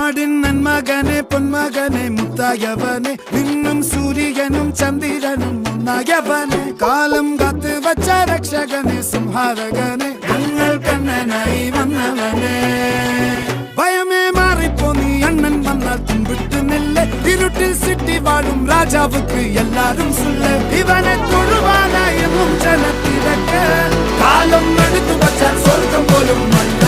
നാടിൻ നന്മകനെ പൊന്മകനെ മുത്തായവനെ നിന്നും സൂര്യനും ചന്ദ്രനും ഒന്നായവനെ കാലം കാത്ത് വച്ച രക്ഷകനെ സംഹാരകനെ ഞങ്ങൾ കണ്ണനായി വന്നവനെ ഭയമേ മാറിപ്പോ നീ അണ്ണൻ വന്നാൽ തുമ്പിട്ട് നെല്ല് ഇരുട്ടിൽ സിറ്റി വാഴും രാജാവുക്ക് എല്ലാരും സുല്ല് ഇവനെ തൊഴുവാനായെന്നും ജനത്തിരക്ക് കാലം എടുത്തു വച്ചാൽ സ്വർഗം പോലും മണ്ണ